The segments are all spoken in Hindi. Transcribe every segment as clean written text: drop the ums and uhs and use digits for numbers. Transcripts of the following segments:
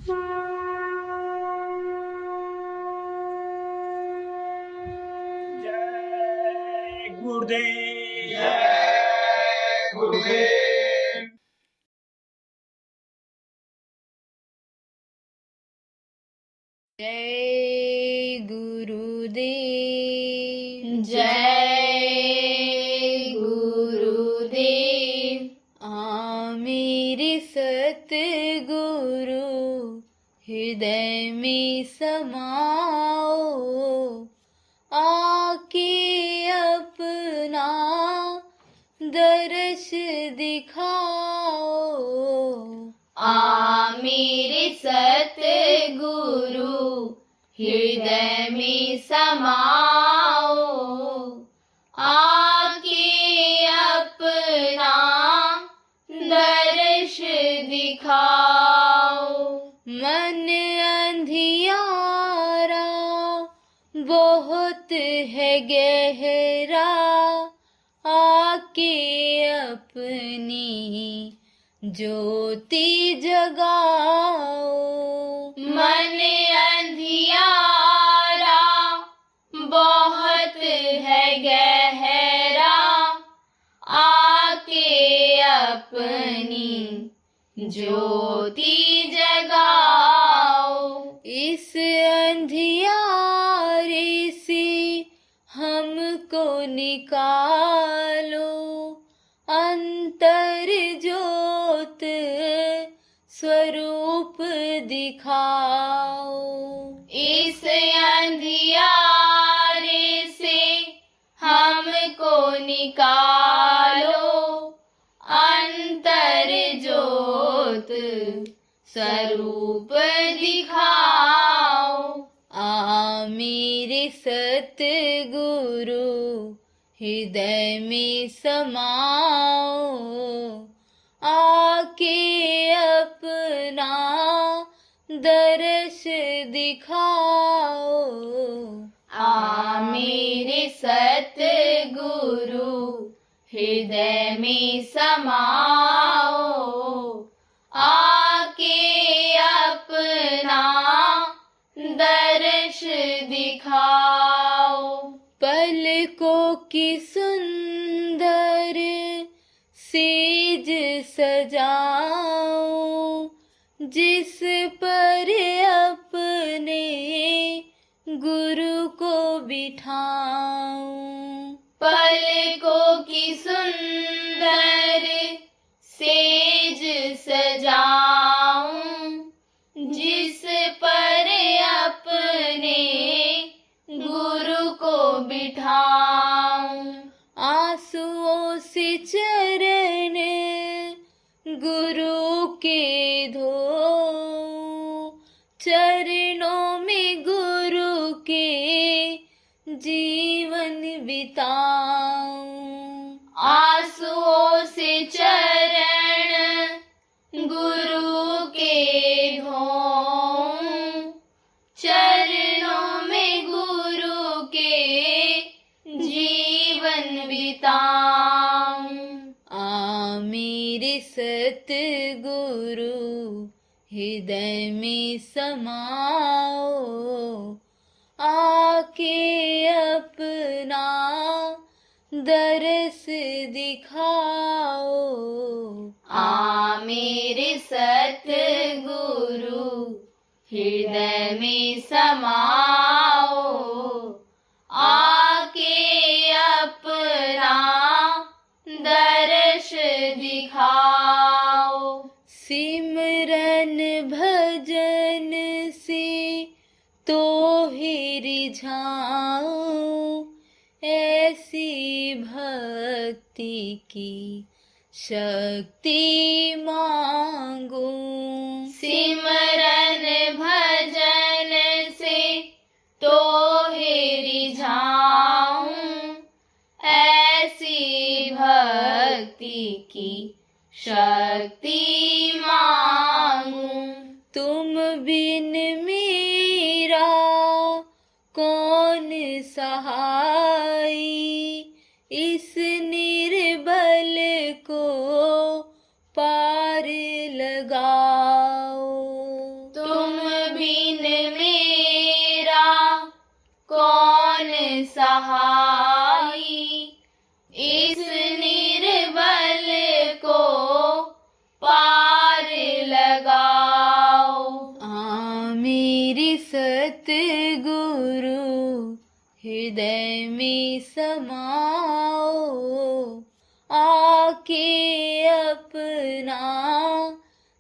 जय गुरुदेव। जय गुरुदेव। जय गुरुदेव। जय गुरुदेव। मेरे सतगुरु हृदय में समाओ, आके अपना दर्श दिखाओ। मेरे सतगुरु हृदय में समाओ, आके अपना दर्श दिखाओ। मन अंधियारा बहुत है गहरा, आके अपनी ज्योति जगाओ। मन अंधियारा बहुत है गहरा, आके अपनी ज्योति जगाओ। इस अंधियारे से हमको निकालो, अंतर ज्योत स्वरूप दिखाओ। इस अंधियारे से हमको निकालो, अंतर ज्योत स्वरूप दिखाओ। मेरे सतगुरु हृदय में समाओ, आके अपना दर्श दिखाओ। मेरे सतगुरु हृदय में समाओ, आके अपना दर्श दिखाओ। पलकों की सुंदर सेज सजाओ, जिस पर अपने गुरु को बिठाऊं। पलकों की सुंदर सेज सजाऊं, जिस पर अपने गुरु को बिठाऊं। आंसुओं से चरण गुरु के धो, चरणों में गुरु के जीवन बिताऊं। आंसुओं से चरण गुरु के धोऊं, चरणों में गुरु के जीवन बिताऊं। मेरे सतगुरु हृदय में समाओ, आके अपना दर्श दिखाओ। मेरे सतगुरु हृदय में समाओ, आके अपना दर्श दिखाओ। सिमरन भजन से तो ही रिझाओ, ऐसी भक्ति की शक्ति मांगो। सिमरन भजन से तो ही रिझाऊं, ऐसी भक्ति की शक्ति मांगूं। तुम बिन मेरा कौन सहाय, इस निर्बल को पार लगाओ। तुम सहाई, इस निर्बल को पार लगाओ। मेरे सतगुरु हृदय में समाओ, आके अपना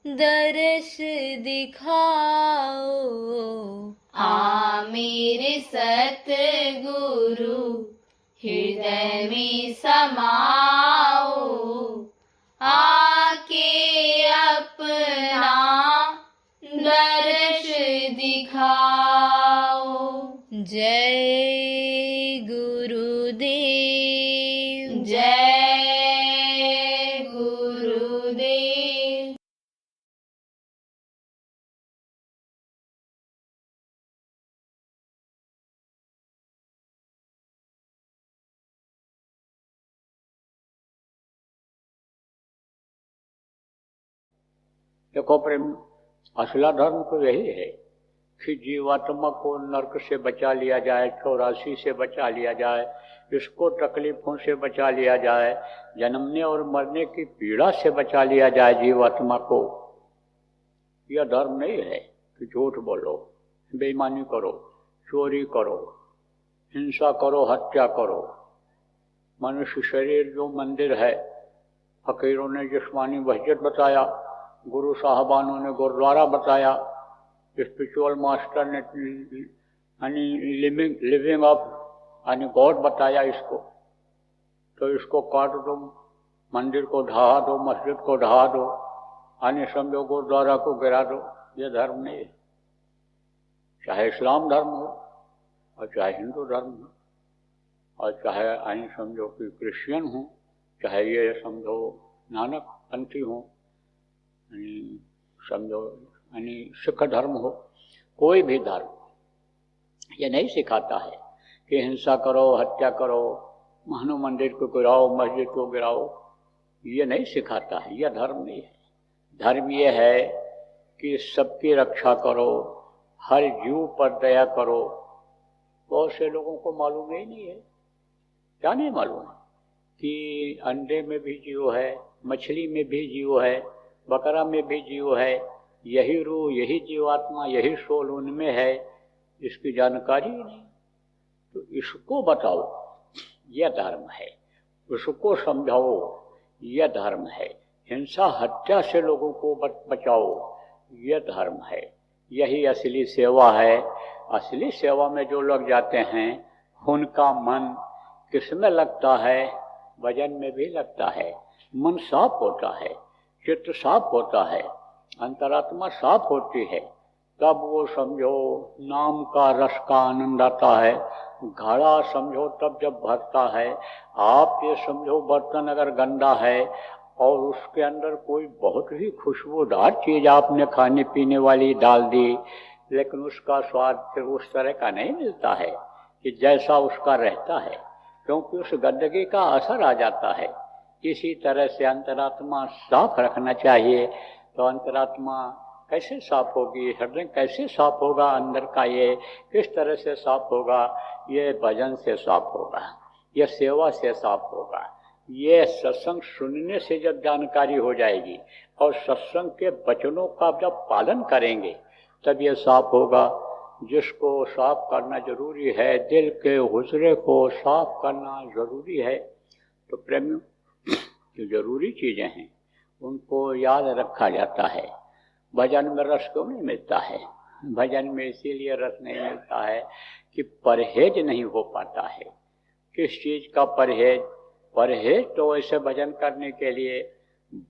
दर्श दिखाओ। मेरे सतगुरु हृदय में समाओ, आके अपना दर्श दिखाओ। जय गुरुदेव, जय गुरुदेव। देखो प्रेम, असला धर्म तो यही है कि जीवात्मा को नरक से बचा लिया जाए, 84 से बचा लिया जाए, इसको तकलीफों से बचा लिया जाए, जन्मने और मरने की पीड़ा से बचा लिया जाए जीवात्मा को। यह धर्म नहीं है कि झूठ बोलो, बेईमानी करो, चोरी करो, हिंसा करो, हत्या करो। मनुष्य शरीर जो मंदिर है, फकीरों ने जिस्मानी मस्जिद बताया, गुरु साहबानों ने गुरुद्वारा बताया, स्पिरिचुअल मास्टर ने लिविंग ऑफ यानी गॉड बताया इसको। तो इसको काट दो, मंदिर को ढहा दो, मस्जिद को ढहा दो, यानी समझो गुरुद्वारा को गिरा दो। ये धर्म नहीं है। चाहे इस्लाम धर्म हो और चाहे हिंदू धर्म हो और चाहे यानी समझो कि क्रिश्चियन हो, चाहे ये समझो नानक पंथी हो, समझो यानी सिख धर्म हो, कोई भी धर्म ये नहीं सिखाता है कि हिंसा करो, हत्या करो, मानो मंदिर को गिराओ, मस्जिद को गिराओ। ये नहीं सिखाता है, यह धर्म नहीं है। धर्म ये है कि सबकी रक्षा करो, हर जीव पर दया करो। बहुत से लोगों को मालूम ही नहीं है। क्या नहीं मालूम है कि अंडे में भी जीव है, मछली में भी जीव है, बकरा में भी जीव है, यही रूह, यही जीवात्मा, यही सोल उनमें है। इसकी जानकारी ही नहीं। तो इसको बताओ, यह धर्म है। उसको समझाओ, यह धर्म है। हिंसा हत्या से लोगों को बचाओ, यह धर्म है। यही असली सेवा है। असली सेवा में जो लोग जाते हैं उनका मन किस में लगता है? भजन में भी लगता है। मन साफ होता है, चित्त साफ होता है, अंतरात्मा साफ होती है, तब वो समझो नाम का रस का आनंद आता है। घड़ा समझो तब जब भरता है। आप ये समझो बर्तन अगर गंदा है और उसके अंदर कोई बहुत ही खुशबूदार चीज आपने खाने पीने वाली डाल दी, लेकिन उसका स्वाद फिर उस तरह का नहीं मिलता है कि जैसा उसका रहता है, क्योंकि उस गंदगी का असर आ जाता है। इसी तरह से अंतरात्मा साफ रखना चाहिए। तो अंतरात्मा कैसे साफ होगी? हृदय कैसे साफ होगा? अंदर का ये किस तरह से साफ होगा? ये भजन से साफ होगा, ये सेवा से साफ होगा, ये सत्संग सुनने से जब जानकारी हो जाएगी और सत्संग के वचनों का जब पालन करेंगे तब ये साफ होगा। जिसको साफ करना जरूरी है, दिल के हुजरे को साफ करना जरूरी है। तो प्रेमियों, जो जरूरी चीजें हैं उनको याद रखा जाता है। भजन में रस क्यों नहीं मिलता है? भजन में इसीलिए रस नहीं मिलता है कि परहेज नहीं हो पाता है। किस चीज का परहेज? परहेज तो ऐसे भजन करने के लिए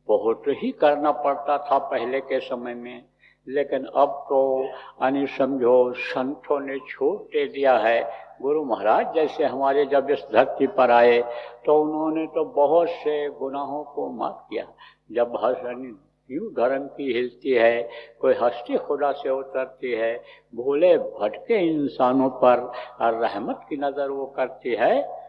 बहुत ही करना पड़ता था पहले के समय में, लेकिन अब तो यानी समझो संतों ने छूट दे दिया है। गुरु महाराज जैसे हमारे जब इस धरती पर आए तो उन्होंने तो बहुत से गुनाहों को माफ किया। जब हंसनी यूं धर्म की हिलती है, कोई हस्ती खुदा से उतरती है, भूले भटके इंसानों पर और रहमत की नज़र वो करती है,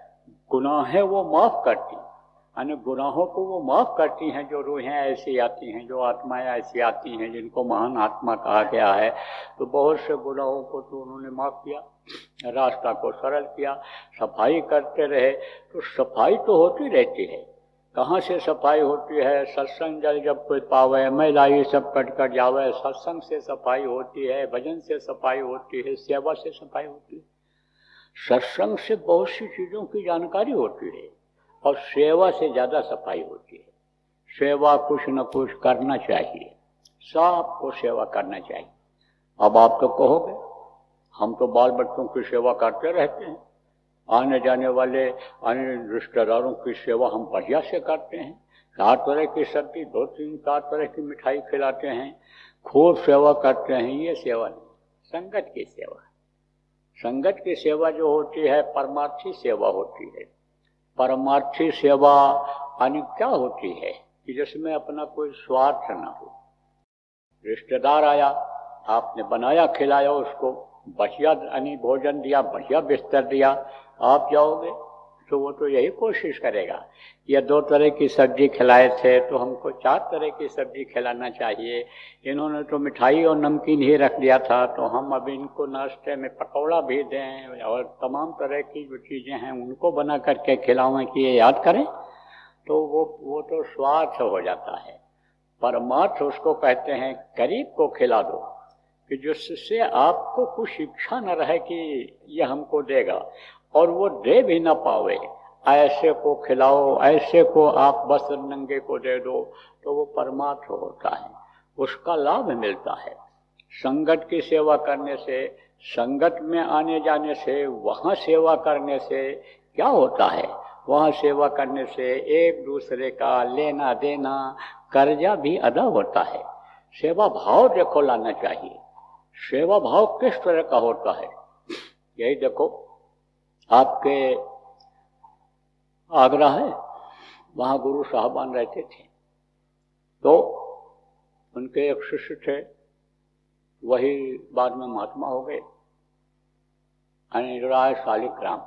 गुनाहें वो माफ़ करती, यानी गुनाहों को वो माफ़ करती हैं। जो रूहें ऐसी आती हैं, जो आत्माएं ऐसी आती हैं जिनको महान आत्मा कहा गया है, तो बहुत से गुनाहों को तो उन्होंने माफ़ किया। रास्ता को सरल किया, सफाई करते रहे। तो सफाई तो होती रहती है। कहाँ से सफाई होती है? सत्संग जल जब कोई पावे, मैला ये सब कट कर जावे। सत्संग से सफाई होती है, भजन से सफाई होती है, सेवा से सफाई होती है। सत्संग से बहुत सी चीज़ों की जानकारी होती है और सेवा से ज़्यादा सफाई होती है। सेवा कुछ न कुछ करना चाहिए, सबको सेवा करना चाहिए। अब आप तो कहोगे हम तो बाल बच्चों की सेवा करते रहते हैं, आने जाने वाले अन्य रिश्तेदारों की सेवा हम बढ़िया से करते हैं। 4 तरह की सब्जी, 2-3-4 तरह की मिठाई खिलाते हैं, खूब सेवा करते हैं। ये सेवा नहीं, संगत की सेवा। संगत की सेवा जो होती है परमार्थी सेवा होती है। परमार्थी सेवा यानी क्या होती है कि जिसमें अपना कोई स्वार्थ न हो। रिश्तेदार आया, आपने बनाया खिलाया उसको, बढ़िया यानी भोजन दिया, बढ़िया बिस्तर दिया, आप जाओगे तो वो तो यही कोशिश करेगा कि ये 2 तरह की सब्जी खिलाए थे तो हमको 4 तरह की सब्जी खिलाना चाहिए। इन्होंने तो मिठाई और नमकीन ही रख दिया था, तो हम अब इनको नाश्ते में पकौड़ा भी दें और तमाम तरह की जो चीज़ें हैं उनको बना करके खिलावें कि ये याद करें। तो वो तो स्वार्थ हो जाता है। परमार्थ उसको कहते हैं गरीब को खिला दो कि जिससे आपको कुछ इच्छा न रहे कि ये हमको देगा और वो दे भी ना पावे, ऐसे को खिलाओ, ऐसे को आप बस नंगे को दे दो, तो वो परमार्थ होता है, उसका लाभ मिलता है। संगत की सेवा करने से, संगत में आने जाने से, वहाँ सेवा करने से क्या होता है? वहाँ सेवा करने से एक दूसरे का लेना देना, कर्जा भी अदा होता है। सेवा भाव देखो लाना चाहिए। सेवा भाव किस तरह का होता है? यही देखो, आपके आगरा है, वहाँ गुरु साहबान रहते थे, तो उनके एक शिष्य थे, वही बाद में महात्मा हो गए, राय शालिग्राम।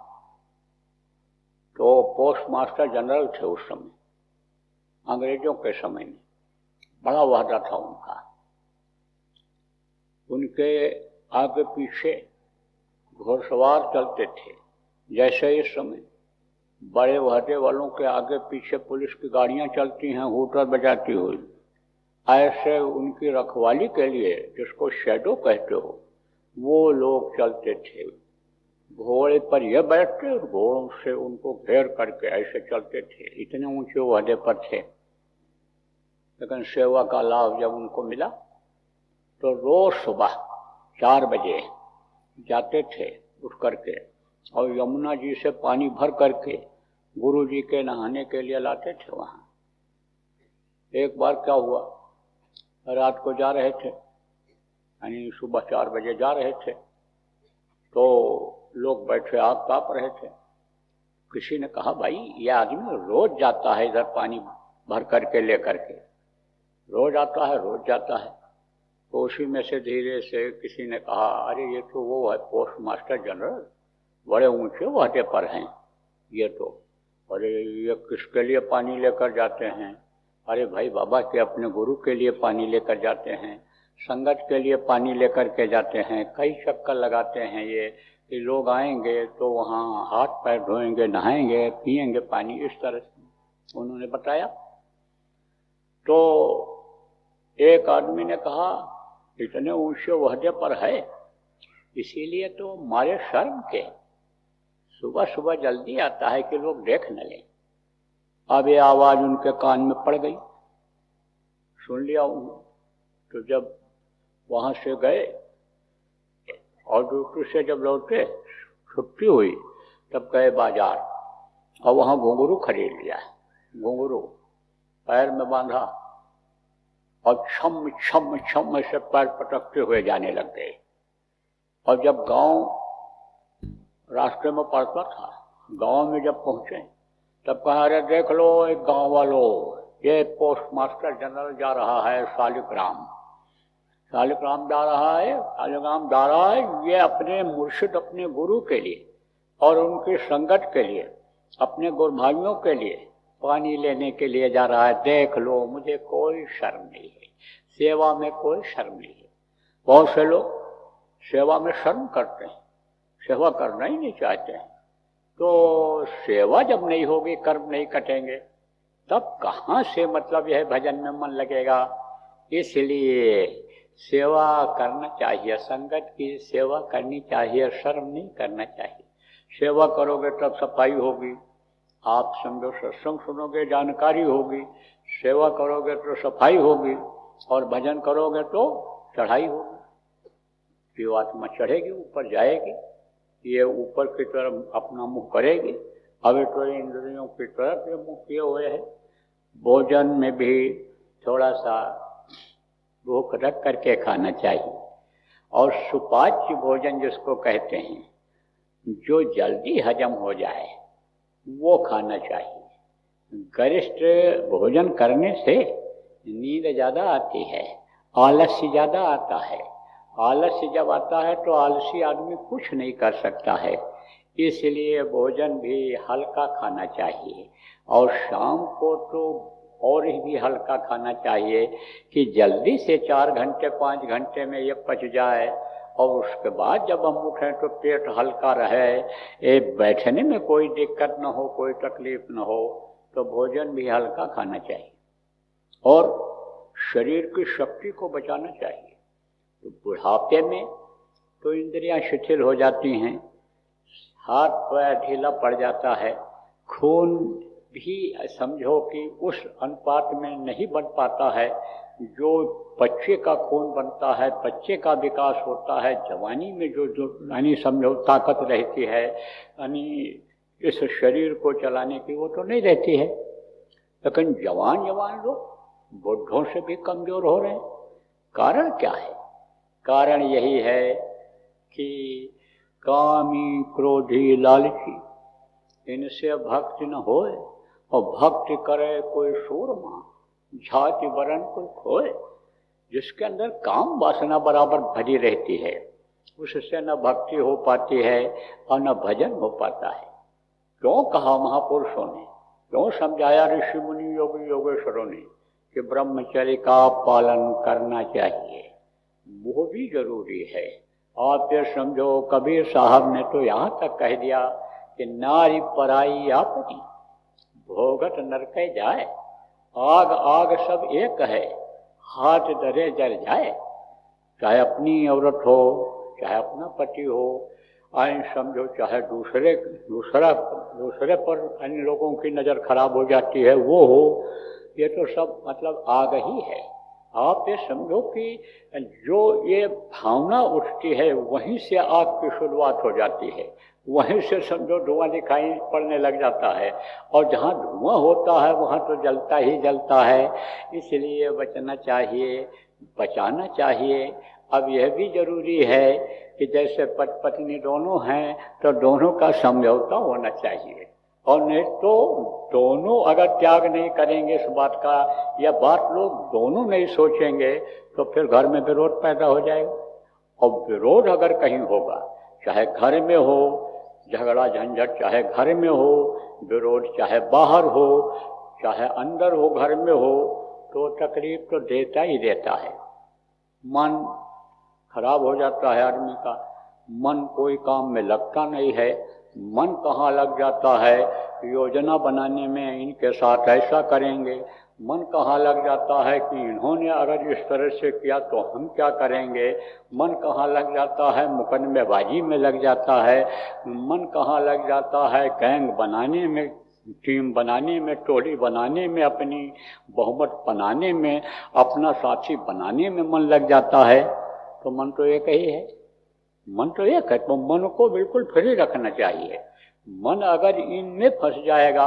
तो पोस्ट मास्टर जनरल थे उस समय, अंग्रेजों के समय में। बड़ा वादा था उनका। उनके आगे पीछे घुड़सवार चलते थे, जैसे इस समय बड़े वहदे वालों के आगे पीछे पुलिस की गाड़ियां चलती हैं हूटर बजाती हुई, ऐसे उनकी रखवाली के लिए, जिसको शैडो कहते हो, वो लोग चलते थे। घोड़े पर ये बैठते और घोड़ों से उनको घेर करके ऐसे चलते थे। इतने ऊंचे वहदे पर थे, लेकिन सेवा का लाभ जब उनको मिला तो रोज सुबह 4 बजे जाते थे उठ करके और यमुना जी से पानी भर करके गुरु जी के नहाने के लिए लाते थे वहाँ। एक बार क्या हुआ, रात को जा रहे थे, यानी सुबह 4 बजे जा रहे थे, तो लोग बैठे आग ताप रहे थे। किसी ने कहा, भाई ये आदमी रोज जाता है इधर पानी भर करके ले करके, रोज आता है रोज जाता है। तो उसी में से धीरे से किसी ने कहा, अरे ये तो वो है पोस्ट मास्टर जनरल, बड़े ऊंचे वहदे पर हैं ये तो, अरे ये किसके लिए पानी लेकर जाते हैं? अरे भाई बाबा के अपने गुरु के लिए पानी लेकर जाते हैं, संगत के लिए पानी लेकर के जाते हैं। कई चक्कर लगाते हैं ये कि लोग आएंगे तो वहाँ हाथ पैर धोएंगे, नहाएंगे, पिएंगे पानी, इस तरह से उन्होंने बताया। तो एक आदमी ने कहा, इतने ऊंचे वहदे पर है, इसीलिए तो मारे शर्म के सुबह सुबह जल्दी आता है कि लोग देख न लें। अब ये आवाज उनके कान में पड़ गई, सुन लिया उन्होंने। तो जब वहां से गए और ड्यूटी से जब लौटे, छुट्टी हुई, तब गए बाजार और वहां घुंघरू खरीद लिया। घुंघरू पैर में बांधा और छम छम छम से पैर पटकते हुए जाने लग गए। और जब गांव रास्ते में पड़ता था, गांव में जब पहुंचे तब कहा, अरे देख लो एक गांव वालों, ये पोस्ट मास्टर जनरल जा रहा है शालिग्राम, शालिग्राम जा रहा है, शालिग्राम जा रहा है। ये अपने मुर्शिद, अपने गुरु के लिए और उनकी संगत के लिए, अपने गुरु भाइयों के लिए पानी लेने के लिए जा रहा है। देख लो, मुझे कोई शर्म नहीं है, सेवा में कोई शर्म नहीं है। बहुत से लोग सेवा में शर्म करते हैं, सेवा करना ही नहीं चाहते हैं। तो सेवा जब नहीं होगी, कर्म नहीं कटेंगे, तब कहाँ से मतलब यह भजन में मन लगेगा। इसलिए सेवा करना चाहिए, संगत की सेवा करनी चाहिए, शर्म नहीं करना चाहिए। सेवा करोगे तब सफाई होगी, आप समझो सत्संग सुनोगे जानकारी होगी, सेवा करोगे तो सफाई होगी, और भजन करोगे तो चढ़ाई होगी। जीवात्मा चढ़ेगी, ऊपर जाएगी, ये ऊपर की तरफ अपना मुंह करेगी। अभी तो इंद्रियों की तरफ ये मुंह किए हुए है। भोजन में भी थोड़ा सा भूख रख करके खाना चाहिए, और सुपाच्य भोजन जिसको कहते हैं, जो जल्दी हजम हो जाए वो खाना चाहिए। गरिष्ठ भोजन करने से नींद ज़्यादा आती है, आलस्य ज़्यादा आता है। आलस्य जब आता है तो आलसी आदमी कुछ नहीं कर सकता है। इसलिए भोजन भी हल्का खाना चाहिए, और शाम को तो और भी हल्का खाना चाहिए कि जल्दी से 4 घंटे 5 घंटे में ये पच जाए, और उसके बाद जब हम उठें तो पेट हल्का रहे, ये बैठने में कोई दिक्कत न हो, कोई तकलीफ न हो। तो भोजन भी हल्का खाना चाहिए, और शरीर की शक्ति को बचाना चाहिए। तो बुढ़ापे में तो इंद्रियां शिथिल हो जाती हैं, हाथ पैर ढीला पड़ जाता है, खून भी समझो कि उस अनुपात में नहीं बन पाता है जो बच्चे का खून बनता है, बच्चे का विकास होता है। जवानी में जो यानी समझो ताकत रहती है, यानी इस शरीर को चलाने की, वो तो नहीं रहती है। लेकिन जवान लोग बुढ़ों से भी कमज़ोर हो रहे हैं। कारण क्या है? कारण यही है कि कामी क्रोधी लालची, इनसे भक्ति न होए, और भक्ति करे कोई सूरमा, झाति वरण कोई खोए। जिसके अंदर काम वासना बराबर भरी रहती है, उससे न भक्ति हो पाती है और न भजन हो पाता है। क्यों कहा महापुरुषों ने, क्यों समझाया ऋषि मुनि योगी योगेश्वरों ने कि ब्रह्मचर्य का पालन करना चाहिए, वो भी जरूरी है। आप ये समझो, कबीर साहब ने तो यहाँ तक कह दिया कि नारी पराई आपकी, भोगत नरके जाए, आग आग सब एक है, हाथ डरे जल जाए। चाहे अपनी औरत हो, चाहे अपना पति हो, आइन समझो, चाहे दूसरे पर अन्य लोगों की नज़र खराब हो जाती है वो हो, ये तो सब मतलब आग ही है। आप ये समझो कि जो ये भावना उठती है वहीं से आग की शुरुआत हो जाती है, वहीं से समझो धुआं दिखाई पड़ने लग जाता है, और जहाँ धुआं होता है वहाँ तो जलता ही जलता है। इसलिए बचना चाहिए, बचाना चाहिए। अब यह भी जरूरी है कि जैसे पति पत्नी दोनों हैं तो दोनों का समझौता होना चाहिए, और नहीं तो दोनों अगर त्याग नहीं करेंगे इस बात का, या बात लोग दोनों नहीं सोचेंगे, तो फिर घर में विरोध पैदा हो जाएगा। और विरोध अगर कहीं होगा, चाहे घर में हो झगड़ा झंझट, चाहे घर में हो विरोध, चाहे बाहर हो, चाहे अंदर हो, घर में हो, तो तकलीफ तो देता ही देता है। मन खराब हो जाता है आदमी का, मन कोई काम में लगता नहीं है। मन कहाँ लग जाता है योजना बनाने में, इनके साथ ऐसा करेंगे। मन कहाँ लग जाता है कि इन्होंने अगर इस तरह से किया तो हम क्या करेंगे। मन कहाँ लग जाता है मुकदमेबाजी में लग जाता है। मन कहाँ लग जाता है गैंग बनाने में, टीम बनाने में, टोली बनाने में, अपनी बहुमत बनाने में, अपना साथी बनाने में मन लग जाता है। तो मन तो एक ही है, मन तो एक है। तो मन को बिल्कुल फ्री रखना चाहिए। मन अगर इनमें फंस जाएगा,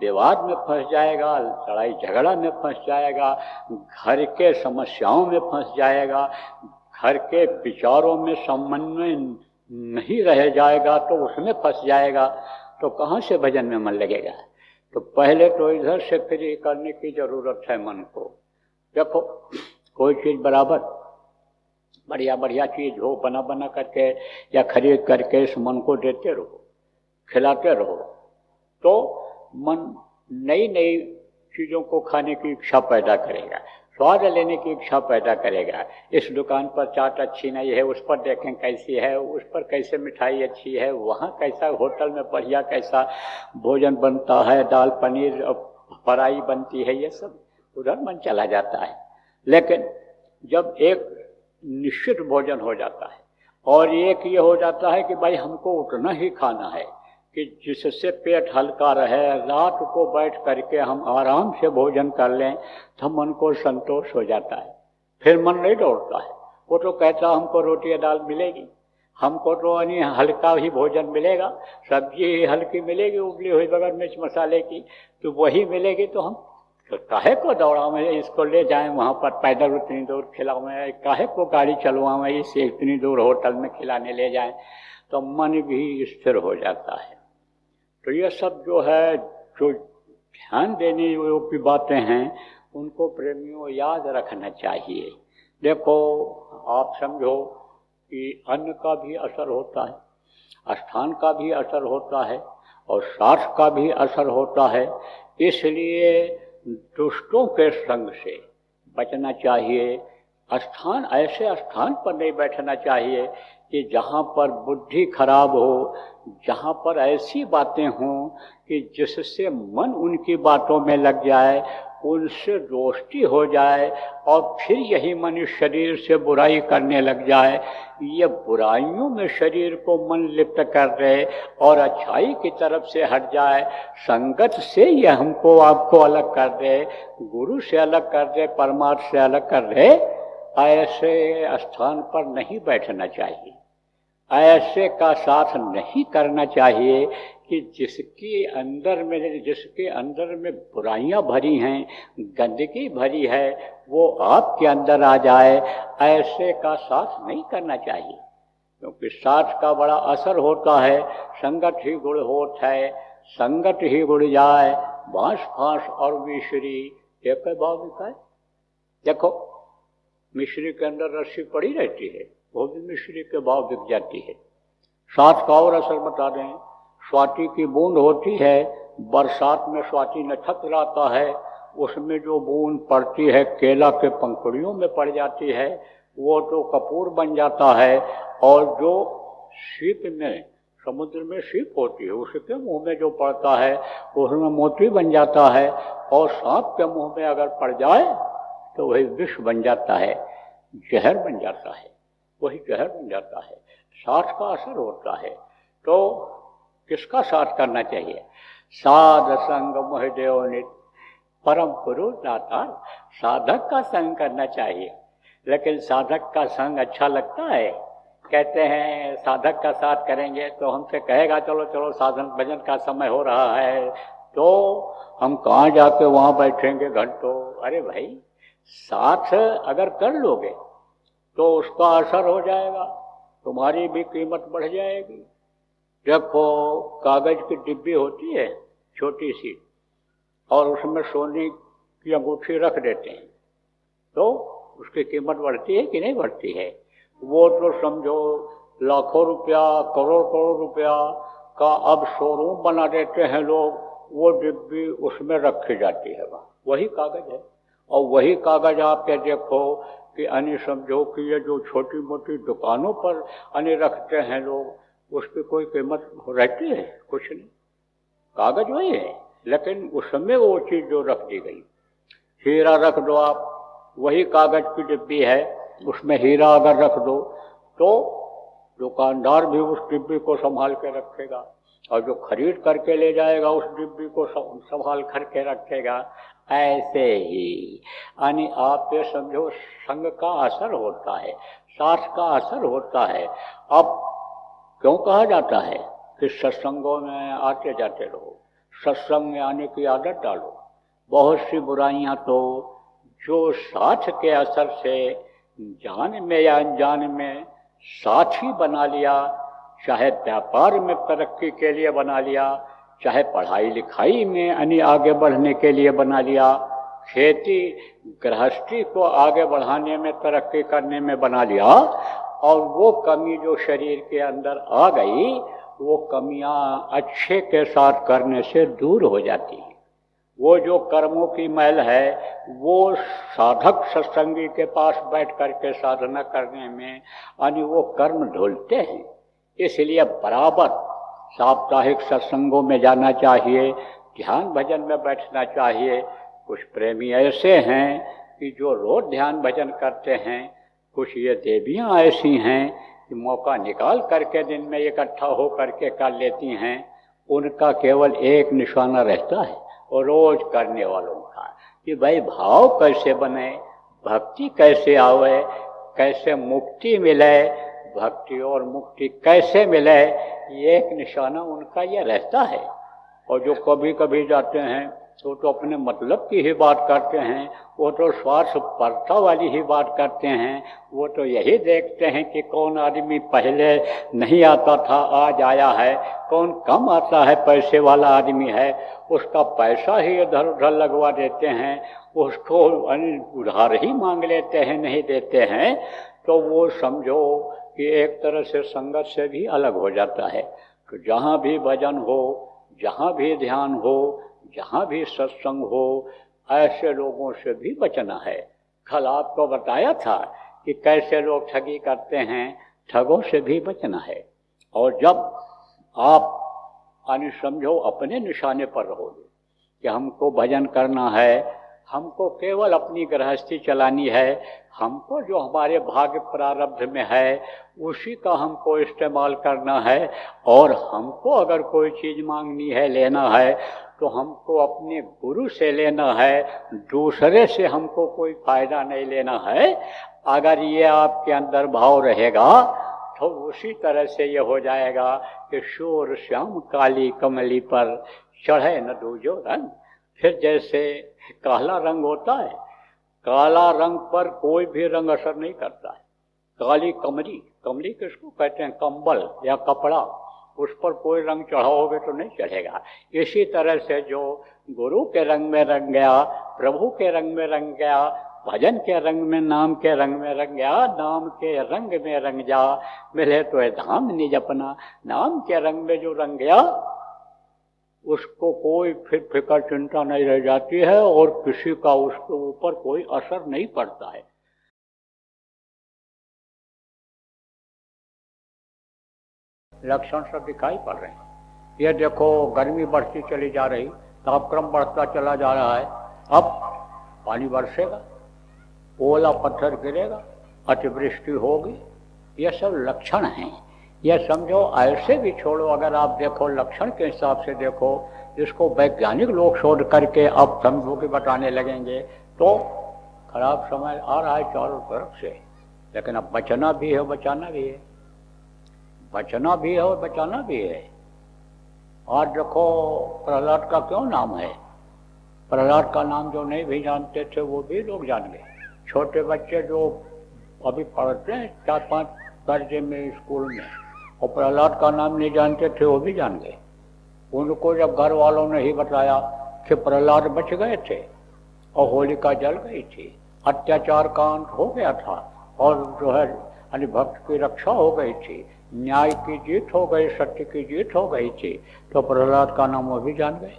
विवाद में फंस जाएगा, लड़ाई झगड़ा में फंस जाएगा, घर के समस्याओं में फंस जाएगा, घर के विचारों में समन्वय नहीं रह जाएगा, तो उसमें फंस जाएगा, तो कहाँ से भजन में मन लगेगा। तो पहले तो इधर से फ्री करने की जरूरत है मन को। देखो कोई चीज़ बराबर बढ़िया बढ़िया चीज़ हो, बना बना करके या खरीद करके इस मन को देते रहो, खिलाते रहो, तो मन नई नई चीज़ों को खाने की इच्छा पैदा करेगा। स्वाद लेने की इच्छा पैदा करेगा। इस दुकान पर चाट अच्छी नहीं है, उस पर देखें कैसी है, उस पर कैसे मिठाई अच्छी है, वहाँ कैसा होटल में बढ़िया कैसा भोजन बनता है, दाल पनीर फ्राई बनती है, ये सब उधर मन चला जाता है। लेकिन जब एक निश्चित भोजन हो जाता है और एक ये हो जाता है कि भाई हमको उतना ही खाना है कि जिससे पेट हल्का रहे, रात को बैठ करके हम आराम से भोजन कर लें, तो मन को संतोष हो जाता है। फिर मन नहीं दौड़ता है। वो तो कहता हमको रोटी या दाल मिलेगी, हमको तो हल्का ही भोजन मिलेगा, सब्जी ही हल्की मिलेगी उबली हुई बगैर मिर्च मसाले की, तो वही मिलेगी, तो हम काहे को दौड़ावें, इसको ले जाएं वहाँ पर पैदल उतनी दूर खिलावें, काहे को गाड़ी चलवावें, इससे इतनी दूर होटल में खिलाने ले जाएं, तो मन भी स्थिर हो जाता है। तो ये सब जो है, जो ध्यान देने योग्य बातें हैं, उनको प्रेमियों याद रखना चाहिए। देखो, आप समझो कि अन्न का भी असर होता है, स्थान का भी असर होता है और साथ का भी असर होता है। इसलिए दुष्टों के संग से बचना चाहिए। स्थान, ऐसे स्थान पर नहीं बैठना चाहिए कि जहाँ पर बुद्धि खराब हो, जहाँ पर ऐसी बातें हों कि जिससे मन उनकी बातों में लग जाए, उनसे दोस्ती हो जाए और फिर यही मन शरीर से बुराई करने लग जाए। ये बुराइयों में शरीर को मन लिप्त कर दे और अच्छाई की तरफ से हट जाए, संगत से ये हमको आपको अलग कर दे, गुरु से अलग कर दे, परमार्थ से अलग कर दे, ऐसे स्थान पर नहीं बैठना चाहिए। ऐसे का साथ नहीं करना चाहिए कि जिसके अंदर में बुराइयां भरी हैं, गंदगी भरी है, वो आपके अंदर आ जाए। ऐसे का साथ नहीं करना चाहिए, क्योंकि साथ का बड़ा असर होता है। संगत ही गुण होत है, संगत ही गुण जाए, बांस फांस और मिश्री एक भाव बिकाए। देखो, मिश्री के अंदर रस्सी पड़ी रहती है, वो भी मिश्री के भाव बिक जाती है। साथ का और असर बता दें, स्वाति की बूंद होती है, बरसात में स्वाति नक्षत्र आता है, उसमें जो बूंद पड़ती है केला के पंखुड़ियों में पड़ जाती है, वो तो कपूर बन जाता है। और जो सीप में, समुद्र में सीप होती है, उसके मुंह में जो पड़ता है उसमें मोती बन जाता है। और सांप के मुंह में अगर पड़ जाए तो वही विष बन जाता है, जहर बन जाता है, वही जहर बन जाता है। साथ का असर होता है। तो किसका साथ करना चाहिए? साध संग मोहदेव नित परम पुरुष दातार, साधक का संग करना चाहिए। लेकिन साधक का संग अच्छा लगता है? कहते हैं साधक का साथ करेंगे तो हमसे कहेगा चलो चलो साधन भजन का समय हो रहा है, तो हम कहाँ जाके वहाँ बैठेंगे घंटों। अरे भाई, साथ अगर कर लोगे तो उसका असर हो जाएगा, तुम्हारी भी कीमत बढ़ जाएगी। देखो, कागज की डिब्बी होती है छोटी सी, और उसमें सोने की अंगूठी रख देते हैं, तो उसकी कीमत बढ़ती है कि नहीं बढ़ती है? वो तो समझो लाखों रुपया, करोड़ करोड़ रुपया का अब शोरूम बना देते हैं लोग, वो डिब्बी उसमें रखी जाती है। वही कागज है। और वही कागज आप क्या देखो कि अन्य समझो कि ये जो छोटी मोटी दुकानों पर अन्य रखते हैं लोग, उसकी कोई कीमत रहती है? कुछ नहीं, कागज वही है, लेकिन उसमें वो चीज़ जो रख दी गई। हीरा रख दो आप, वही कागज की डिब्बी है, उसमें हीरा अगर रख दो तो दुकानदार भी उस डिब्बी को संभाल के रखेगा, और जो खरीद करके ले जाएगा उस डिब्बी को संभाल करके रखेगा। ऐसे ही यानी आप ये समझो संग का असर होता है, साथ का असर होता है। अब क्यों कहा जाता है कि सत्संगों में आते जाते रहो, सत्संग में आने की आदत डालो। बहुत सी बुराइयां तो जो साथ के असर से जान में या अनजान में साथी बना लिया, चाहे व्यापार में तरक्की के लिए बना लिया, चाहे पढ़ाई लिखाई में यानी आगे बढ़ने के लिए बना लिया, खेती गृहस्थी को आगे बढ़ाने में तरक्की करने में बना लिया, और वो कमी जो शरीर के अंदर आ गई, वो कमियां अच्छे के साथ करने से दूर हो जाती हैं। वो जो कर्मों की मैल है वो साधक सत्संगी के पास बैठ करके साधना करने में यानी वो कर्म धुलते हैं। इसलिए बराबर साप्ताहिक सत्संगों में जाना चाहिए, ध्यान भजन में बैठना चाहिए। कुछ प्रेमी ऐसे हैं कि जो रोज ध्यान भजन करते हैं, कुछ ये देवियाँ ऐसी हैं कि मौका निकाल करके दिन में इकट्ठा हो करके कर लेती हैं। उनका केवल एक निशाना रहता है और रोज करने वालों का कि भाई भाव कैसे बने, भक्ति कैसे आवे, कैसे मुक्ति मिले, भक्ति और मुक्ति कैसे मिले, ये एक निशाना उनका ये रहता है। और जो कभी कभी जाते हैं तो अपने मतलब की ही बात करते हैं, वो तो स्वार्थ परता वाली ही बात करते हैं। वो तो यही देखते हैं कि कौन आदमी पहले नहीं आता था आज आया है, कौन कम आता है पैसे वाला आदमी है, उसका पैसा ही इधर उधर लगवा देते हैं, उसको उधार ही मांग लेते हैं, नहीं देते हैं। तो वो समझो कि एक तरह से संगत से भी अलग हो जाता है। तो जहाँ भी भजन हो, जहाँ भी ध्यान हो, जहाँ भी सत्संग हो, ऐसे लोगों से भी बचना है। कल आपको बताया था कि कैसे लोग ठगी करते हैं, ठगों से भी बचना है। और जब आप यानी समझो अपने निशाने पर रहोगे कि हमको भजन करना है, हमको केवल अपनी गृहस्थी चलानी है, हमको जो हमारे भाग्य प्रारब्ध में है उसी का हमको इस्तेमाल करना है, और हमको अगर कोई चीज़ मांगनी है, लेना है, तो हमको अपने गुरु से लेना है, दूसरे से हमको कोई फायदा नहीं लेना है। अगर ये आपके अंदर भाव रहेगा तो उसी तरह से ये हो जाएगा कि शोर श्याम काली कमली पर चढ़े न दूजो रंग। फिर जैसे काला रंग होता है, काला रंग पर कोई भी रंग असर नहीं करता है। काली कमली, कमली किसको कहते हैं, कंबल या कपड़ा, उस पर कोई रंग चढ़ाओगे तो नहीं चढ़ेगा। इसी तरह से जो गुरु के रंग में रंग गया, प्रभु के रंग में रंग गया, भजन के रंग में, नाम के रंग में रंग गया, नाम के रंग में रंग जा, मिले तो ये धाम निज अपना। नाम के रंग में जो रंग गया उसको कोई फिर फिक्र चिंता नहीं रह जाती है और किसी का उसके ऊपर कोई असर नहीं पड़ता है। लक्षण सब दिखाई पड़ रहे हैं। ये देखो गर्मी बढ़ती चली जा रही, तापक्रम बढ़ता चला जा रहा है, अब पानी बरसेगा, ओला पत्थर गिरेगा, अतिवृष्टि होगी, ये सब लक्षण हैं। ये समझो ऐसे भी छोड़ो, अगर आप देखो लक्षण के हिसाब से देखो, जिसको वैज्ञानिक लोग शोध करके अब समझो कि बताने लगेंगे, तो खराब समय आ रहा है चारों तरफ से। लेकिन अब बचना भी है, बचाना भी है, बचना भी है और बचाना भी है। आज देखो प्रहलाद का क्यों नाम है, प्रहलाद का नाम जो नहीं भी जानते थे वो भी लोग जान गए। छोटे बच्चे जो अभी पढ़ते हैं 4-5 दर्जे में स्कूल में, और प्रहलाद का नाम नहीं जानते थे वो भी जान गए। उनको जब घर वालों ने ही बताया कि प्रहलाद बच गए थे और होलिका जल गई थी, अत्याचार का अंत हो गया था, और जो है यानी भक्त की रक्षा हो गई थी, न्याय की जीत हो गई, सत्य की जीत हो गई थी, तो प्रहलाद का नाम वो भी जान गए।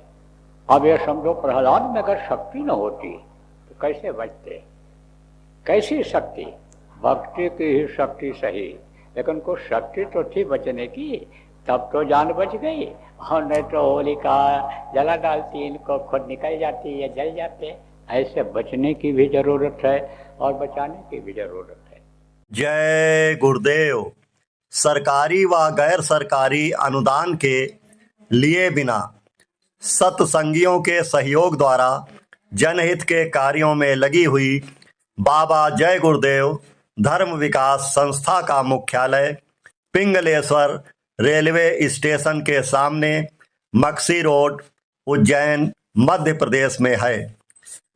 अब ये समझो प्रहलाद में अगर शक्ति न होती तो कैसे बचते, कैसी शक्ति, भक्ति की ही शक्ति सही, लेकिन कुछ शक्ति तो थी बचने की, तब तो जान बच गई। और नहीं तो होलिका जला डालती, इनको खुद निकल जाती, ये जल जाते। ऐसे बचने की भी जरूरत है और बचाने की भी जरूरत है। जय गुरुदेव। सरकारी व गैर सरकारी अनुदान के लिए बिना सत्संगियों के सहयोग द्वारा जनहित के कार्यों में लगी हुई बाबा जय गुरुदेव धर्म विकास संस्था का मुख्यालय पिंगलेश्वर रेलवे स्टेशन के सामने मक्सी रोड, उज्जैन, मध्य प्रदेश में है।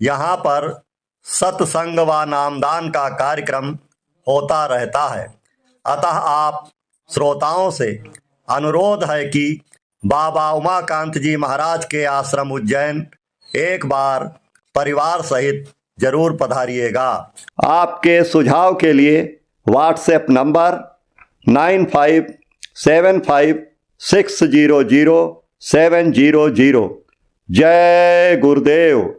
यहाँ पर सत्संग व नामदान का कार्यक्रम होता रहता है। अतः आप श्रोताओं से अनुरोध है कि बाबा उमाकांत जी महाराज के आश्रम उज्जैन एक बार परिवार सहित जरूर पधारिएगा। आपके सुझाव के लिए व्हाट्सएप नंबर 9575600700 जय गुरुदेव।